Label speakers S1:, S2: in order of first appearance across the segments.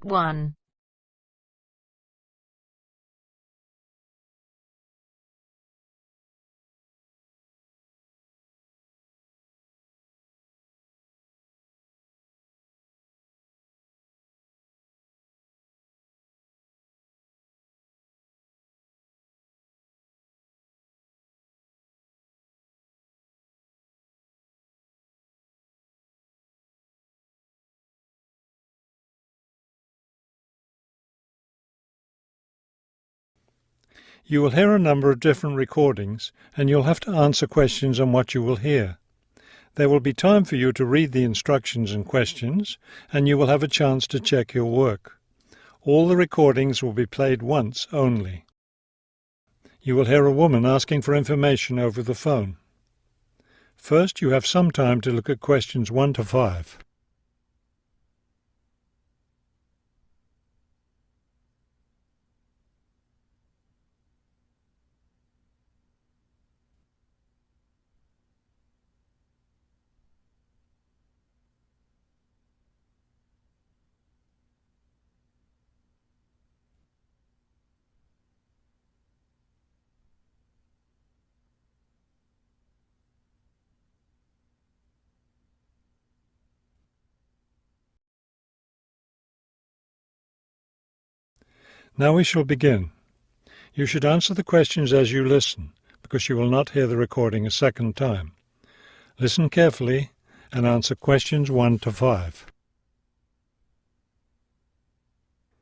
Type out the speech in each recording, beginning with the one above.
S1: 1.
S2: You will hear a number of different recordings, and you'll have to answer questions on what you will hear. There will be time for you to read the instructions and questions, and you will have a chance to check your work. All the recordings will be played once only. You will hear a woman asking for information over the phone. First, you have some time to look at questions 1 to 5. Now we shall begin. You should answer the questions as you listen, because you will not hear the recording a second time. Listen carefully and answer questions 1 to 5.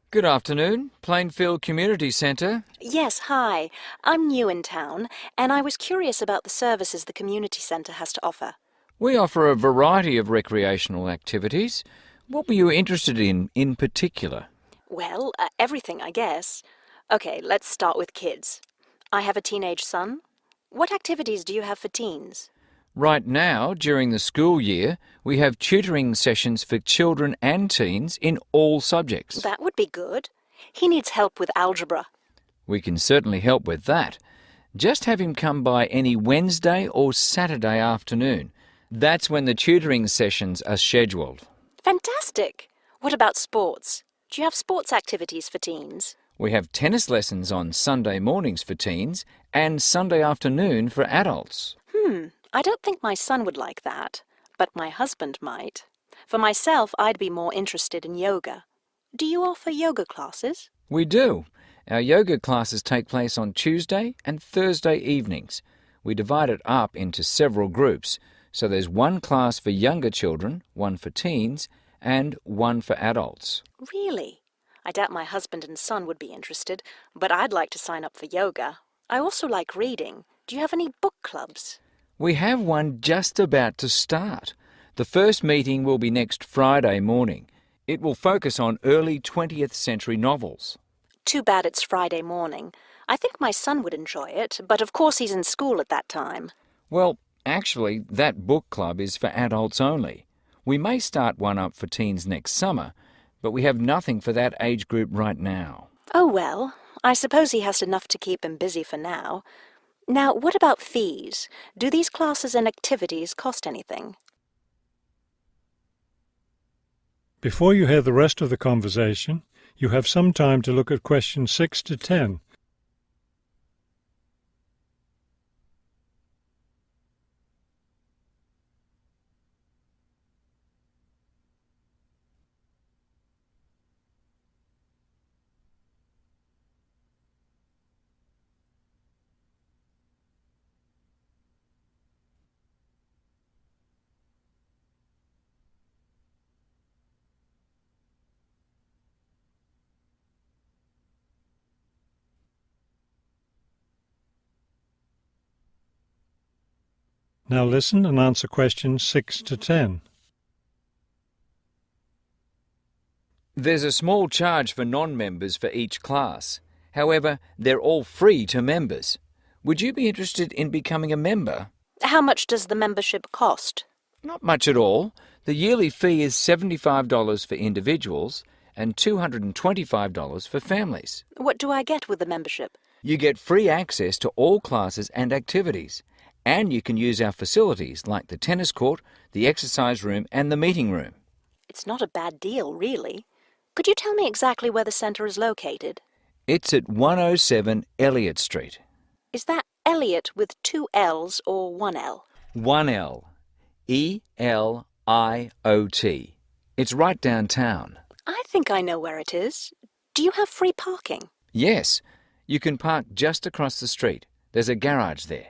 S3: Good afternoon, Plainfield Community Centre.
S4: Yes, hi. I'm new in town, and I was curious about the services the community centre has to offer.
S3: We offer a variety of recreational activities. What were you interested in particular?
S4: Well, everything, I guess. Okay, let's start with kids. I have a teenage son. What activities do you have for teens?
S3: Right now, during the school year, we have tutoring sessions for children and teens in all subjects.
S4: That would be good. He needs help with algebra.
S3: We can certainly help with that. Just have him come by any Wednesday or Saturday afternoon. That's when the tutoring sessions are scheduled.
S4: Fantastic! What about sports? Do you have sports activities for teens?
S3: We have tennis lessons on Sunday mornings for teens and Sunday afternoon for adults.
S4: I don't think my son would like that, but my husband might. For myself, I'd be more interested in yoga. Do you offer yoga classes?
S3: We do. Our yoga classes take place on Tuesday and Thursday evenings. We divide it up into several groups, so there's one class for younger children, one for teens, and one for adults.
S4: Really? I doubt my husband and son would be interested, but I'd like to sign up for yoga. I also like reading. Do you have any book clubs?
S3: We have one just about to start. The first meeting will be next Friday morning. It will focus on early 20th century novels.
S4: Too bad it's Friday morning. I think my son would enjoy it, but of course he's in school at that time.
S3: Well, actually, that book club is for adults only. We may start one up for teens next summer, but we have nothing for that age group right now.
S4: Oh well, I suppose he has enough to keep him busy for now. Now, what about fees? Do these classes and activities cost anything?
S2: Before you hear the rest of the conversation, you have some time to look at questions 6 to 10. Now listen and answer questions 6 to 10.
S3: There's a small charge for non-members for each class. However, they're all free to members. Would you be interested in becoming a member?
S4: How much does the membership cost?
S3: Not much at all. The yearly fee is $75 for individuals and $225 for families.
S4: What do I get with the membership?
S3: You get free access to all classes and activities, and you can use our facilities like the tennis court, the exercise room and the meeting room.
S4: It's not a bad deal, really. Could you tell me exactly where the centre is located?
S3: It's at 107 Elliott Street.
S4: Is that Elliot with 2 L's or 1 L?
S3: 1L. E-L-I-O-T. It's right downtown.
S4: I think I know where it is. Do you have free parking?
S3: Yes, you can park just across the street. There's a garage there.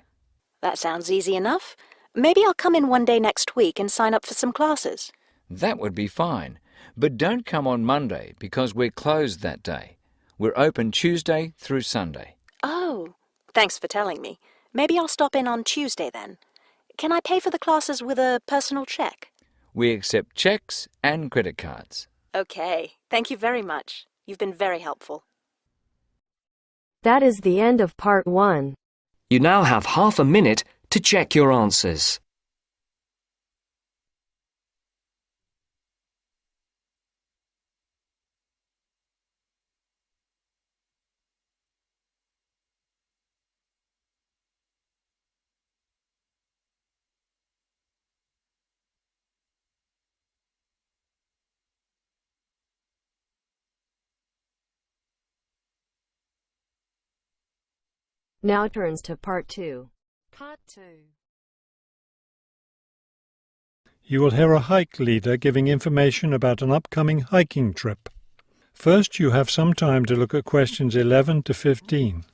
S4: That sounds easy enough. Maybe I'll come in one day next week and sign up for some classes.
S3: That would be fine. But don't come on Monday because we're closed that day. We're open Tuesday through Sunday.
S4: Oh, thanks for telling me. Maybe I'll stop in on Tuesday then. Can I pay for the classes with a personal cheque?
S3: We accept cheques and credit cards.
S4: Okay, thank you very much. You've been very helpful.
S1: That is the end of part 1.
S5: You now have half a minute to check your answers.
S1: Now turns to part 2.
S6: Part 2.
S2: You will hear a hike leader giving information about an upcoming hiking trip. First, you have some time to look at questions 11 to 15.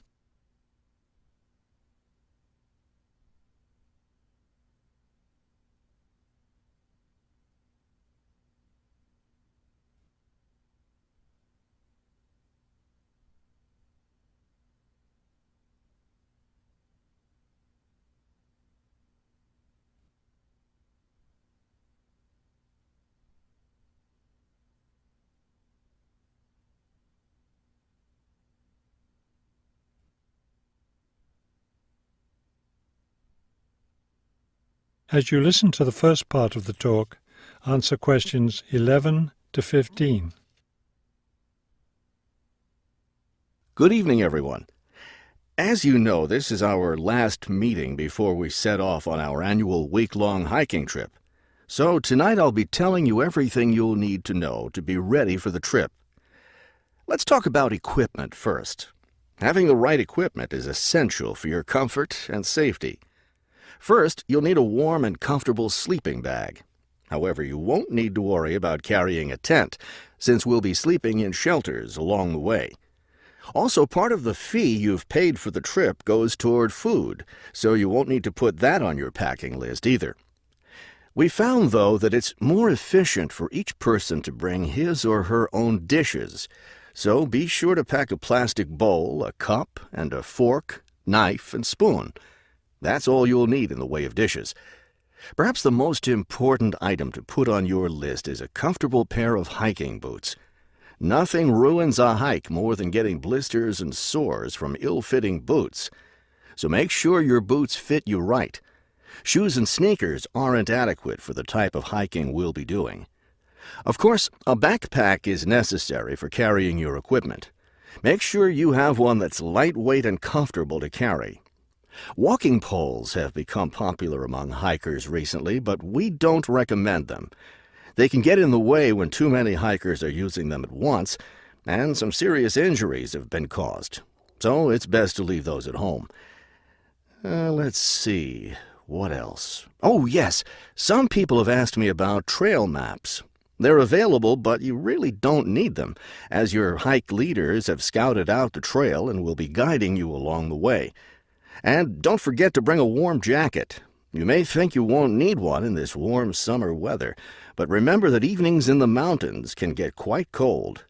S2: As you listen to the first part of the talk, answer questions 11 to 15.
S7: Good evening, everyone. As you know, this is our last meeting before we set off on our annual week-long hiking trip. So tonight I'll be telling you everything you'll need to know to be ready for the trip. Let's talk about equipment first. Having the right equipment is essential for your comfort and safety. First, you'll need a warm and comfortable sleeping bag. However, you won't need to worry about carrying a tent, since we'll be sleeping in shelters along the way. Also, part of the fee you've paid for the trip goes toward food, so you won't need to put that on your packing list either. We found, though, that it's more efficient for each person to bring his or her own dishes, so be sure to pack a plastic bowl, a cup, and a fork, knife, and spoon. That's all you'll need in the way of dishes. Perhaps the most important item to put on your list is a comfortable pair of hiking boots. Nothing ruins a hike more than getting blisters and sores from ill-fitting boots. So make sure your boots fit you right. Shoes and sneakers aren't adequate for the type of hiking we'll be doing. Of course, a backpack is necessary for carrying your equipment. Make sure you have one that's lightweight and comfortable to carry. Walking poles have become popular among hikers recently, but we don't recommend them. They can get in the way when too many hikers are using them at once, and some serious injuries have been caused. So it's best to leave those at home. Let's see. What else? Oh, yes. Some people have asked me about trail maps. They're available, but you really don't need them, as your hike leaders have scouted out the trail and will be guiding you along the way. And don't forget to bring a warm jacket. You may think you won't need one in this warm summer weather, but remember that evenings in the mountains can get quite cold.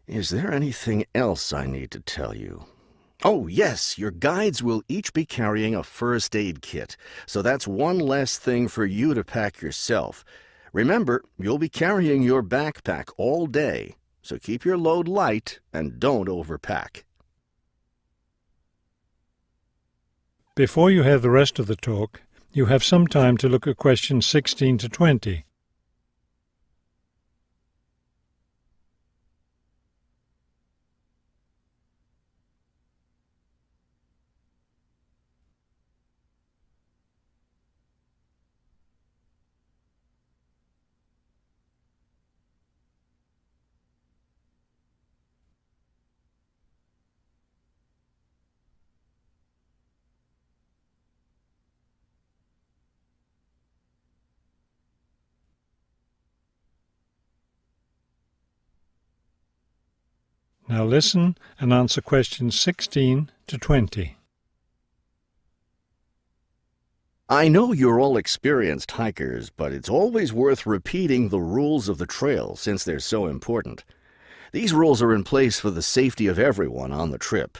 S7: Is there anything else I need to tell you? Oh, yes, your guides will each be carrying a first aid kit, so that's one less thing for you to pack yourself. Remember, you'll be carrying your backpack all day, so keep your load light and don't overpack.
S2: Before you hear the rest of the talk, you have some time to look at questions 16 to 20. Now listen and answer questions 16 to 20.
S7: I know you're all experienced hikers, but it's always worth repeating the rules of the trail since they're so important. These rules are in place for the safety of everyone on the trip.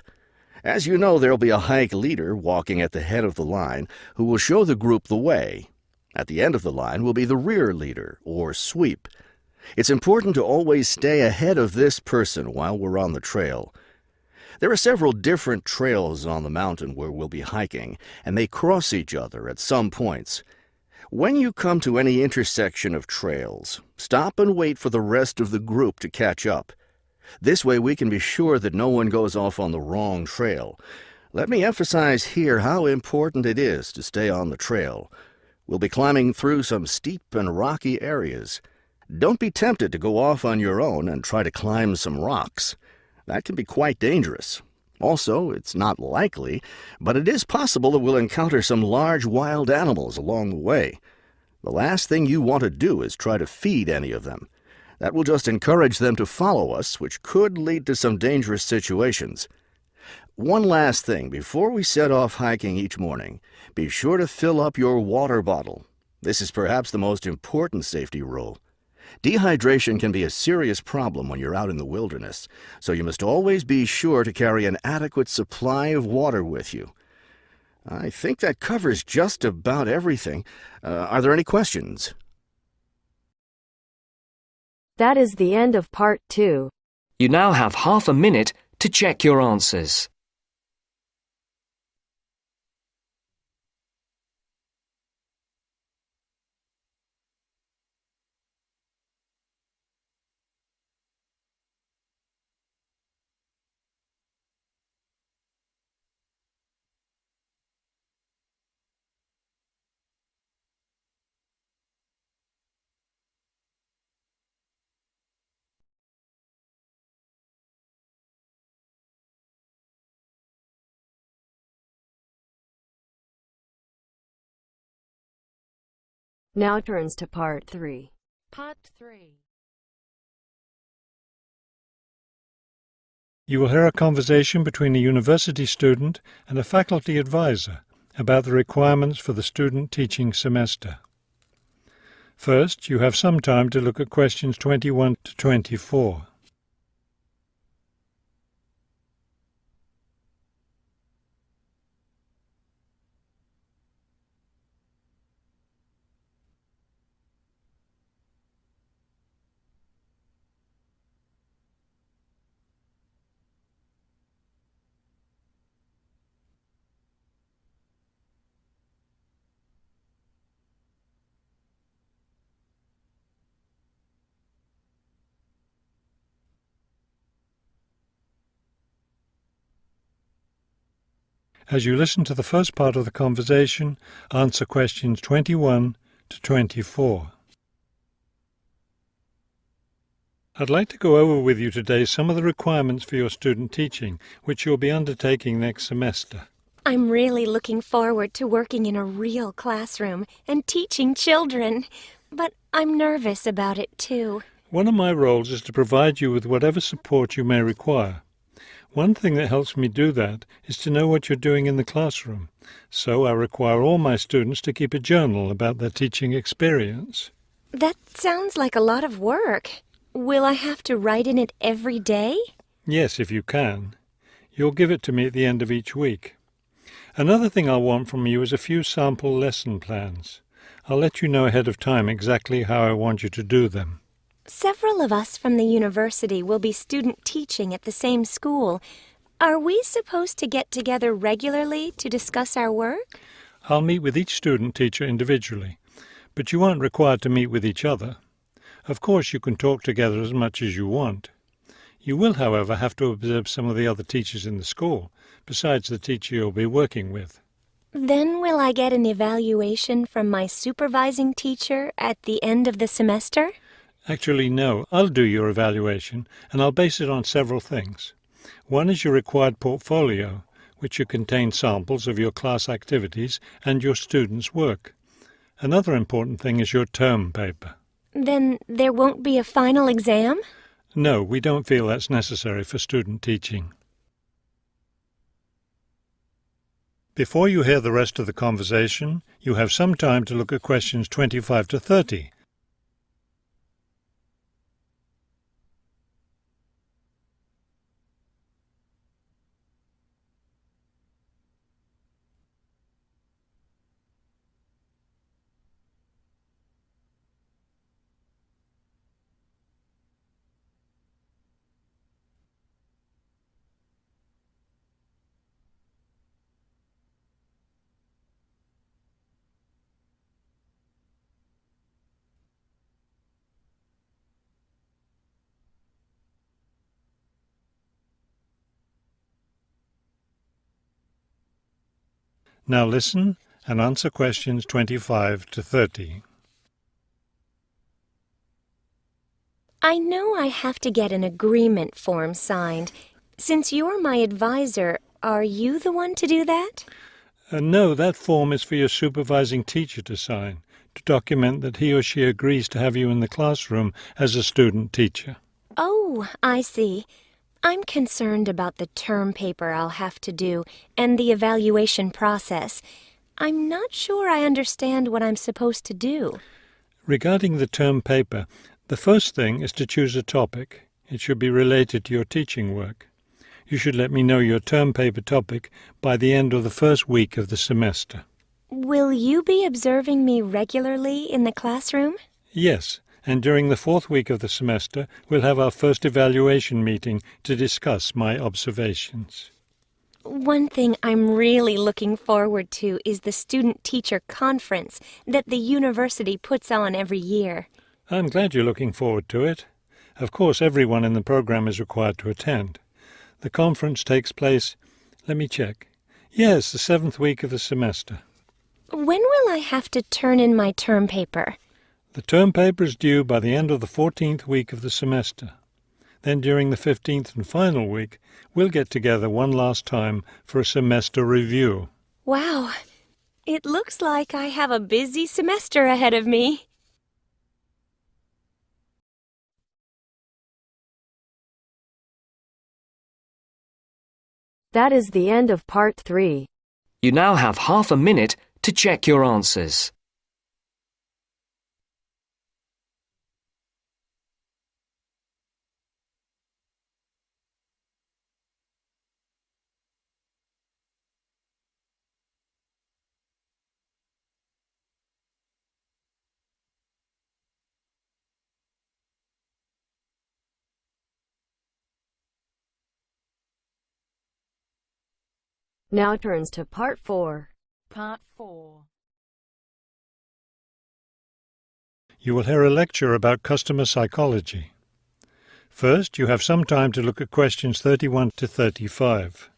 S7: As you know, there'll be a hike leader walking at the head of the line who will show the group the way. At the end of the line will be the rear leader, or sweep. It's important to always stay ahead of this person while we're on the trail. There are several different trails on the mountain where we'll be hiking, and they cross each other at some points. When you come to any intersection of trails, stop and wait for the rest of the group to catch up. This way we can be sure that no one goes off on the wrong trail. Let me emphasize here how important it is to stay on the trail. We'll be climbing through some steep and rocky areas. Don't be tempted to go off on your own and try to climb some rocks. That can be quite dangerous. Also, it's not likely, but it is possible that we'll encounter some large wild animals along the way. The last thing you want to do is try to feed any of them. That will just encourage them to follow us, which could lead to some dangerous situations. One last thing, before we set off hiking each morning, be sure to fill up your water bottle. This is perhaps the most important safety rule. Dehydration can be a serious problem when you're out in the wilderness, so you must always be sure to carry an adequate supply of water with you. I think that covers just about everything. Are there any questions?
S1: That is the end of part 2.
S5: You now have half a minute to check your answers.
S1: Now turns to part 3. Part 3.
S2: You will hear a conversation between a university student and a faculty advisor about the requirements for the student teaching semester. First, you have some time to look at questions 21 to 24. As you listen to the first part of the conversation, answer questions 21 to 24. I'd like to go over with you today some of the requirements for your student teaching, which you'll be undertaking next semester.
S6: I'm really looking forward to working in a real classroom and teaching children, but I'm nervous about it too.
S2: One of my roles is to provide you with whatever support you may require. One thing that helps me do that is to know what you're doing in the classroom, so I require all my students to keep a journal about their teaching experience.
S6: That sounds like a lot of work. Will I have to write in it every day?
S2: Yes, if you can. You'll give it to me at the end of each week. Another thing I'll want from you is a few sample lesson plans. I'll let you know ahead of time exactly how I want you to do them.
S6: Several of us from the university will be student teaching at the same school. Are we supposed to get together regularly to discuss our work?
S2: I'll meet with each student teacher individually, but you aren't required to meet with each other. Of course, you can talk together as much as you want. You will, however, have to observe some of the other teachers in the school, besides the teacher you'll be working with.
S6: Then will I get an evaluation from my supervising teacher at the end of the semester?
S2: Actually, no. I'll do your evaluation, and I'll base it on several things. One is your required portfolio, which should contain samples of your class activities and your students' work. Another important thing is your term paper.
S6: Then there won't be a final exam?
S2: No, we don't feel that's necessary for student teaching. Before you hear the rest of the conversation, you have some time to look at questions 25 to 30. Now listen and answer questions 25 to 30.
S6: I know I have to get an agreement form signed. Since you're my advisor, are you the one to do that?
S2: No, that form is for your supervising teacher to sign, to document that he or she agrees to have you in the classroom as a student teacher.
S6: Oh, I see. I'm concerned about the term paper I'll have to do and the evaluation process. I'm not sure I understand what I'm supposed to do.
S2: Regarding the term paper, the first thing is to choose a topic. It should be related to your teaching work. You should let me know your term paper topic by the end of the first week of the semester.
S6: Will you be observing me regularly in the classroom?
S2: Yes, and during the fourth week of the semester, we'll have our first evaluation meeting to discuss my observations.
S6: One thing I'm really looking forward to is the student-teacher conference that the university puts on every year.
S2: I'm glad you're looking forward to it. Of course, everyone in the program is required to attend. The conference takes place, let me check. Yes, the seventh week of the semester.
S6: When will I have to turn in my term paper?
S2: The term paper is due by the end of the 14th week of the semester. Then during the 15th and final week, we'll get together one last time for a semester review.
S6: Wow, it looks like I have a busy semester ahead of me.
S1: That is the end of part 3.
S5: You now have half a minute to check your answers.
S1: Now turns to part 4.
S8: Part 4.
S2: You will hear a lecture about customer psychology. First, you have some time to look at questions 31 to 35.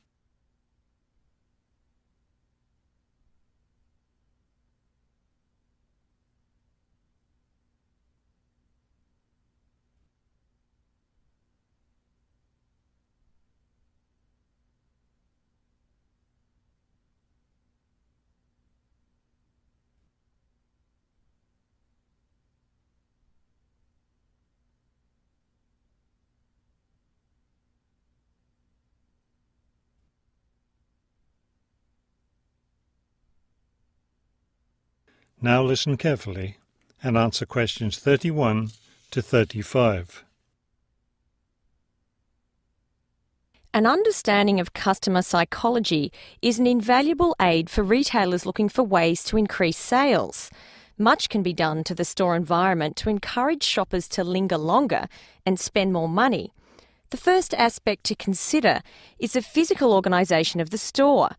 S2: Now listen carefully and answer questions 31 to 35.
S8: An understanding of customer psychology is an invaluable aid for retailers looking for ways to increase sales. Much can be done to the store environment to encourage shoppers to linger longer and spend more money. The first aspect to consider is the physical organisation of the store.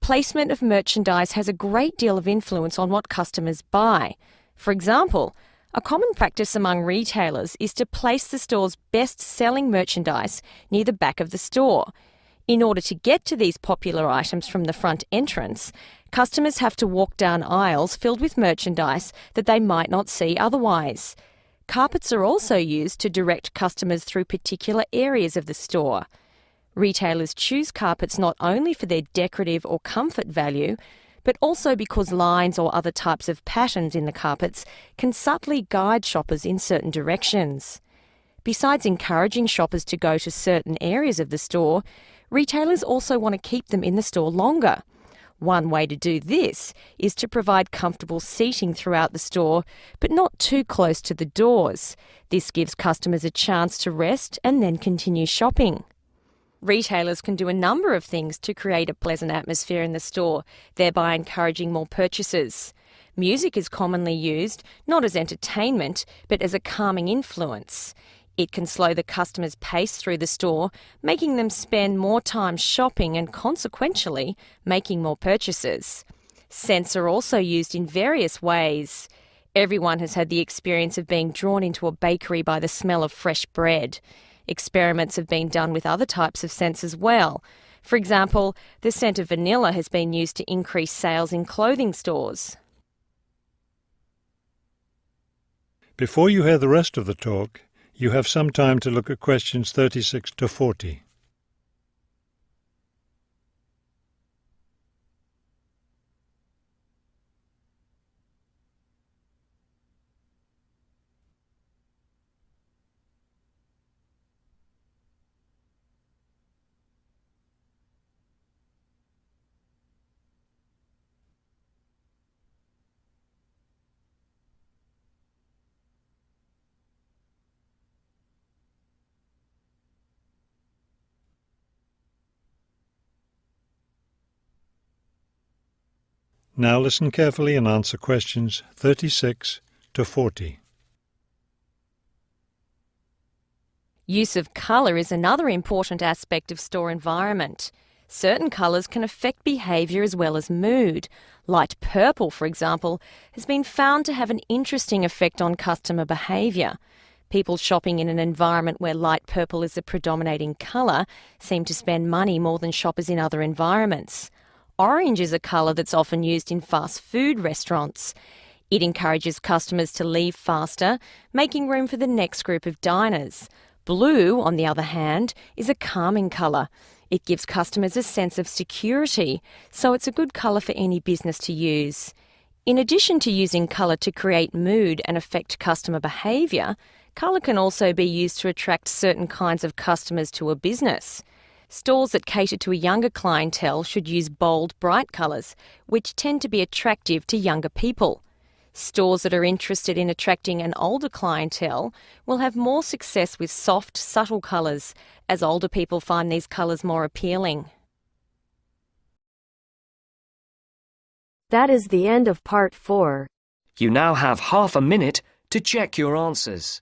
S8: Placement of merchandise has a great deal of influence on what customers buy. For example, a common practice among retailers is to place the store's best-selling merchandise near the back of the store. In order to get to these popular items from the front entrance, customers have to walk down aisles filled with merchandise that they might not see otherwise. Carpets are also used to direct customers through particular areas of the store. Retailers choose carpets not only for their decorative or comfort value, but also because lines or other types of patterns in the carpets can subtly guide shoppers in certain directions. Besides encouraging shoppers to go to certain areas of the store, retailers also want to keep them in the store longer. One way to do this is to provide comfortable seating throughout the store, but not too close to the doors. This gives customers a chance to rest and then continue shopping. Retailers can do a number of things to create a pleasant atmosphere in the store, thereby encouraging more purchases. Music is commonly used, not as entertainment, but as a calming influence. It can slow the customer's pace through the store, making them spend more time shopping and consequentially making more purchases. Scents are also used in various ways. Everyone has had the experience of being drawn into a bakery by the smell of fresh bread. Experiments have been done with other types of scents as well. For example, the scent of vanilla has been used to increase sales in clothing stores.
S2: Before you hear the rest of the talk, you have some time to look at questions 36 to 40. Now listen carefully and answer questions 36 to 40.
S8: Use of colour is another important aspect of store environment. Certain colours can affect behaviour as well as mood. Light purple, for example, has been found to have an interesting effect on customer behaviour. People shopping in an environment where light purple is the predominating colour seem to spend money more than shoppers in other environments. Orange is a colour that's often used in fast food restaurants. It encourages customers to leave faster, making room for the next group of diners. Blue, on the other hand, is a calming colour. It gives customers a sense of security, so it's a good colour for any business to use. In addition to using colour to create mood and affect customer behaviour, colour can also be used to attract certain kinds of customers to a business. Stores that cater to a younger clientele should use bold, bright colours, which tend to be attractive to younger people. Stores that are interested in attracting an older clientele will have more success with soft, subtle colours, as older people find these colours more appealing.
S1: That is the end of part 4.
S5: You now have half a minute to check your answers.